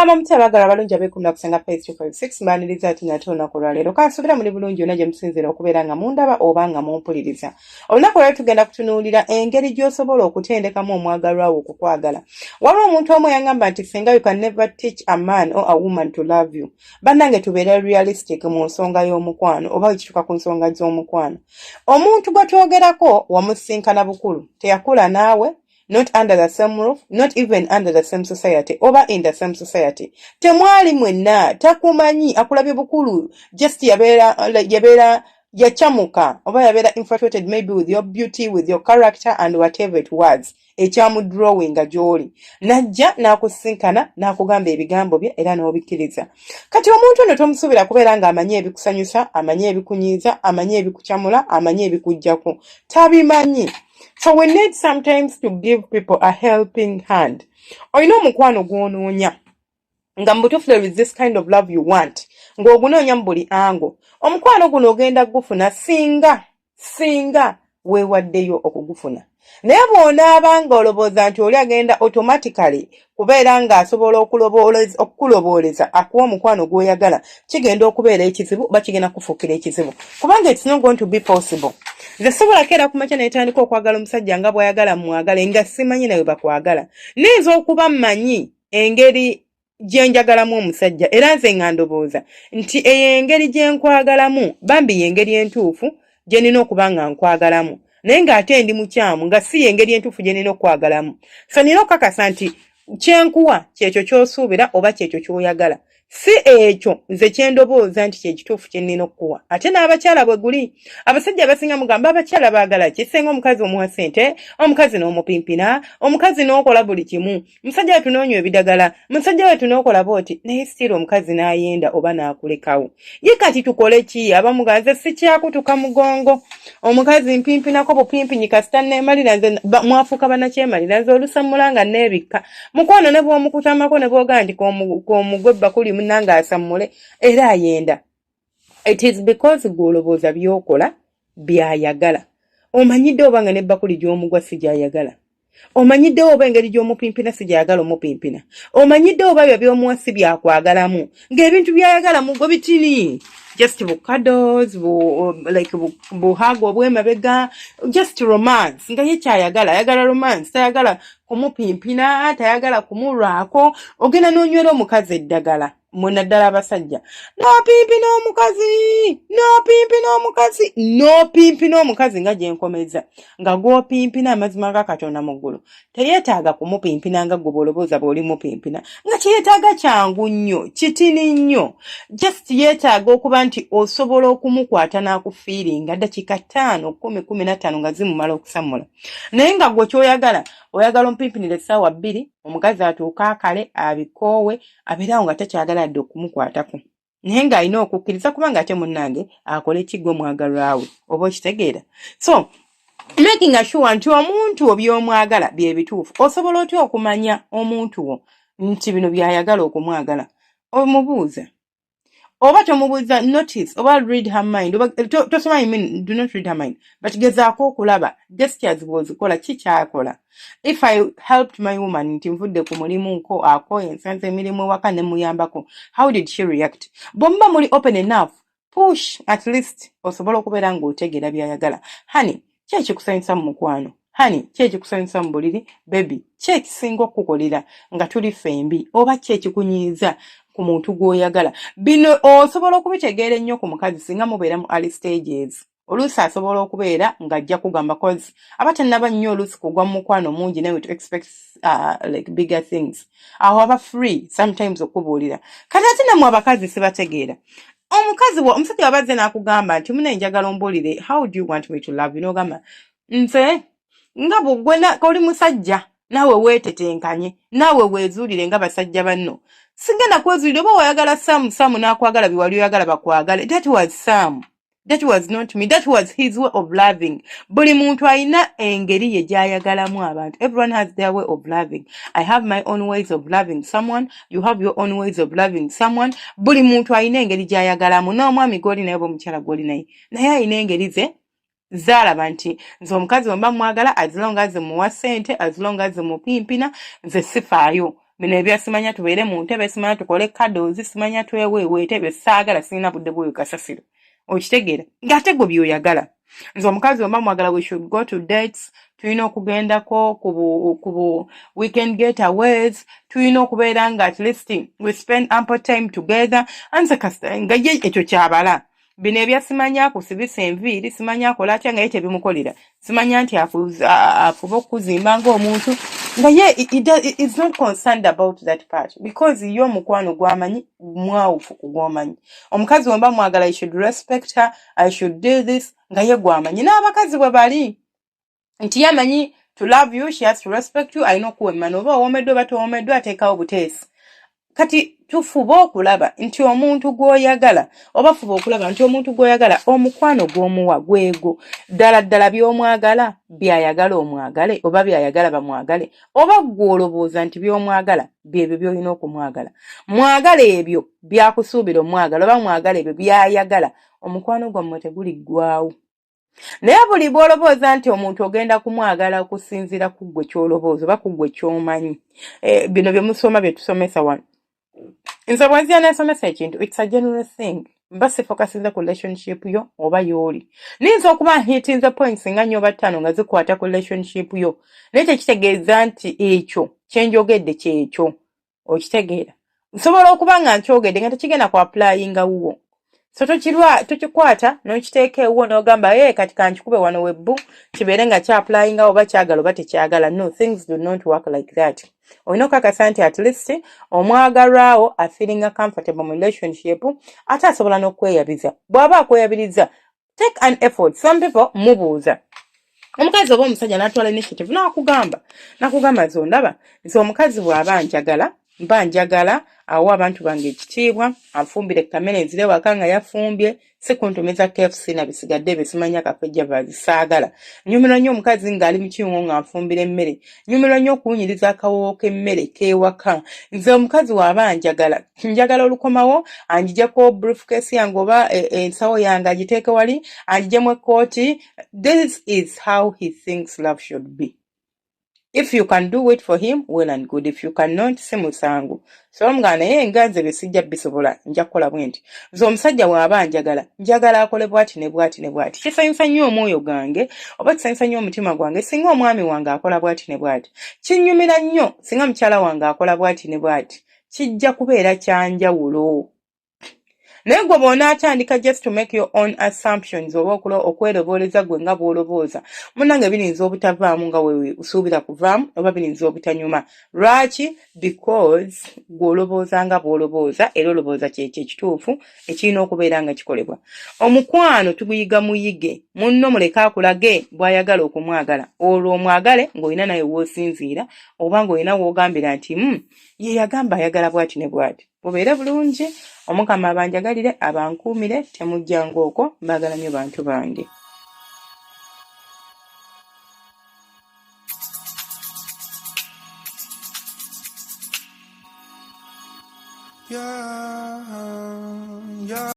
Mugamba mutabagala balungi abekumi nakusenga page 256 mbaniriza ati nate olunaku olwaleero kansubira muli bulungi yonna gye musinzira okubeera nga mundaba oba nga mumpuliriza. Olunaku olwaleero tugenda kutunuulira engeri gy'osobola okutendekamu omwagalwa wo okukwagala. Waliwo omuntu omu yangamba nti singa you can never teach a man or a woman to love you. Bannange tubeere realistic mu nsonga y'omukwano oba ekituuka ku nsonga z'omukwano. Omuntu gwe twogerako wamusinkana bukulu teyakula naawe. Not under the same roof, not even under the same society, over in the same society. Temwali mwenna, takumanyi, akulabye bukulu, just yabera yachamuka, oba yabera infatuated maybe with your beauty, with your character, and whatever it was. Echamu drawing a joli. Najja nakusinkana, nakugamba ebigambo bye, era n'obikkiriza. Kati omuntu ono tomusubira kubeera nga amanye ebikusanyusa, amanye ebikunyiiza, amanye ebikuchamula, amanye ebikujjako. Tabimanyi. So we need sometimes to give people a helping hand. Oyina omukwano gw'onoonya nga mbutuufu there is this kind of love you want ng'ogunoonya mu buli ango. Omukwano guno ogenda gufuna singa weewaddeyo okugufuna. Naye bw'onaabanga olowooza nti oli agenda automatically kubeera ng'asobola okukulobooleza akuwa omukwano gw'oyagala, kigenda okubeera ekizibu oba kigenda kufuukira ekizibu. Kubanga it's not going to be possible. Nze sobola keera kumakya n'etandika okwagala omusajja nga bw'ayagala mwagale nga simanyi nawe bakwagala. Niyinza okuba mmanyi engeri gye njagalamu omusajja era nze nga ndowooza nti eyo engeri gye nkwagalamu bambi y'engeri entuufu gye nina okuba nga nkwagalamu. Naye ng'ate ndi mukyamu nga si y'engeri entuufu gye nina okwagalamu. So nina okukakasa nti kyenkuwa kyekyo ky'osuubira oba kyekyo ky'oyagala. Si ekyo nze kyendobooza nti kye kituufu kye nnina okuwa. Ate n'abakyala bwe guli. Abasajja abasinga mugamba abakyala baagala ki? Senga omukazi omuwa ssente, omukazi n'omupimpina, omukazi n'okola buli kimu. Musajja wetu n'onywa ebidagala, musajja wetu n'okola booti, naye sitira omukazi n'ayenda oba n'akulekawo. Ye kati tukole ki? Abamuganze si kyakutuka mugongo. Omukazi mpimpinako bupimpinyi kasita neemalira nze mwafuuka bannakyemalira nze olusamula nga neebikka. Mukwano ne bw'omukutamako ne bw'ogaa nti k'omugwe bakuli munanga asammule era ayenda. It is because gw'olowooza by'okola by'ayagala. Omanyidde oba nga ne bakuli gy'omugwa si gy'ayagala. Omanyidde oba engeri gy'omupimpina si gy'ayagala omupimpina. Omanyidde oba byo by'omuwa si byakwagalamu. Ng'ebintu by'ayagala mugwe bitini. Just cuddles, buhago obw'emabega, just romance. Nga ye kyayagala, ayagala romance, tayagala kumupimpina, tayagala kumulwako, ogenda n'onywera omukazi eddagala. Mwena ddala abasajja. N'opimpina omukazi nga gye nkomeza. Nga gw'opimpina amazima ga Katonda mu ggulu. Teyeetaaga kumupimpina nga gwe bw'olowooza bw'oli mupimpina. Nga kyeetaaga kyangu nnyo, kitini nnyo. Just yeetaaga okuba nti osobola okumukwata n'akufiiringa dakiika 5, 10, 15 nga zimumala okusamula. Naye nga gwe ky'oyagala, oyagala omupimpinire essaawa 2, omukazi atuuka akale, abikoowe, abeerawo nga takyagala dde okumukwatako. Naye ng'alina okukkiriza kubanga ate munnange akola ekiggwe mwagalwa we. Oba okitegeera? So, making sure nti omuntu wo by'omwagala bye bituufu. Osobola otya okumanya omuntu wo nti bino by'ayagala okumwagala? Omubuuza. Oba tomubuuza notice, oba read her mind. Tosoma do not read her mind. But gezaako okulaba gestures bw'ozikola ki ky'akola. If I helped my woman nti nvudde ku mulimu nko akoye nsanze emirimu ewaka ne muyambako, how did she react? Bw'omuba muli open enough, push at least osobola okubeera ng'otegeera by'ayagala. Honey, ki ekikusanyusa mu mukwano? Honey, ki ekikusanyusa mu buliri? Baby, ki ekisinga okukukolera nga tuli fembi? Oba ki ekikunyiiza ku muntu gw'oyagala? Bino osobola okubitegeera ennyo ku mukazi singa mubeera mu early stages. Oluusi asobola okubeera ng'ajja kugamba cause aba tannaba nnyo oluusi kugwa mu mukwano mungi nawe to expect like bigger things. Aho aba free sometimes okubuulira. Kati ate nammwe abakazi sibategeera. Omusajja wabazze n'akugamba nti mune njagala ombuulire, how do you want me to love you? N'ogamba nze nga bwe oli musajja naawe weetetenkanye naawe weezuulire nga basajja banno. Sigenda kwezuulira oba wayagala Samu n'akwagala bye wali oyagala bakwagale. That was Sam. That was not me. That was his way of loving. Buli muntu alina engeri ye gy'ayagalamu abantu. Everyone has their way of loving. I have my own ways of loving someone. You have your own ways of loving someone. Buli muntu alina engeri gy'ayagalamu. N'omwami gw'oli naye oba omukyala gw'oli naye. Naye alina engeri ze zaalaba nti nze omukazi wemba mwagala as long as muwa ssente, as long as mupimpina, nze sifaayo. bino ebyasimanya tubeere mu ntebe simanya tukole cuddles simanya tweweewe ntebe saagala sirina budde bw'oyo kasasiro okitegeera ng'ate gwe by'oyagala nze omukazi omba mwagala we should go to dates tulina okugendako ku weekend getaways tulina okubeera nga at least we spend ample time together anze kasita nga ye ekyo kyabala bino ebyasimanya akusibisa enviiri simanya akola atya nga ye tebimukolera simanya nti afuba okuzimba ng'omuntu nga ye is not concerned about that part because ye omukwano gwamanyi mwawufu kugwomanyi omukazi wemba mwagala I should respect her I should do this nga ye gwamanyi n'abakazi bwe bali nti yamanyi to love you she has to respect you alina okuwemmana oba owomeddwa oba towomeddwa ateekawo buteesi kati tufuba okulaba nti omuntu gw'oyagala oba fuba okulaba nti omuntu gw'oyagala omukwano gw'omuwa gwego ddala by'omwagala byayagala omwagale oba byayagala bamwagale oba gw'olowooza nti by'omwagala byebyo by'olina okumwagala mwagala ebyo byakusuubira omwagala oba mwagala ebyo byayagala omukwano gwammwe teguliggwaawo naye buli bw'olowooza nti omuntu ogenda kumwagala okusinziira ku ggwe ky'olowooza oba ku ggwe ky'omanyi bino bye musoma bye tusomesa wano nze bwenzira n'esomesa ekintu it's a general thing mba sifokasinze ku relationship yo oba y'oli niyinza okuba hitinze points nga 4 oba 5 nga zikwata ku relationship yo naye tekitegeeza nti ekyo kyenjogedde kyekyo okitegeera nsobola okuba nga nkyogedde nga tekigenda ku applyinga wuwo so tokikwata n'okiteeka ewuwo n'ogamba kati kankikube wano webbu kibeere nga kyapplyinga oba kyagala oba tekyagala no things do not work like that olina okakasa nti at least omwagalwawo afeelinga comfortable mu relationship ate asobola n'okweyabiza bw'aba akweyabiriza take an effort some people mubuuza omukazi oba omusajja n'atwala initiative nakugamba zondaba nti omukazi bw'aba njagala mba njagala awo abantu bange ekitiibwa anfumbire kamera enzire waka nga yafumbye si kuntumiza KFC na bisigadde besimanya kakojja bazisaagala nyumirwa nnyo omukazi ng'ali mu kiwungo nga nfumbira emmere nyumirwa nnyo okuwunyiriza akawoowo k'emmere k'ewaka nze omukazi w'aba njagala olukomawo anjijjako briefcase yange oba ensawo yange agiteeke wali anjijjemu ekkooti this is how he thinks love should be. If you can do it for him, well and good. If you cannot, si musango. So mugana naye nganze besijja bisobola nja kukola bwenti. Nze omusajja bw'aba njagala akole bwati ne bwati ne bwati. Kisanyusa nnyo omwoyo gange, oba kisanyusa nnyo omutima gwange singa omwami wange akola bwati ne bwati. Kinyumira nnyo singa mukyala wange akola bwati ne bwati. Kijja kubeera kyanjawulo. Naye gwe bw'onaatandika just to make your own assumptions oba okwerobooleza gwe nga bw'olobooza munnange birinza obutavaamu nga wewe usuubira kuvaamu oba birinza obutanyuma lwaki because gw'olobooza nga bw'olobooza era olobooza kyekyo ekituufu ekirina okubeera nga kikolebwa omukwano tuguyiga muyige munno muleke akulage bw'ayagala okumwagala olwo omwagale ng'olina naye w'osinziira oba ng'olina w'ogambira nti ye yagamba ayagala bwati ne bwati bubeere bulungi omukama abanjagalire abankuumire temujjanga okwo mbaagala nnyo bantu bange.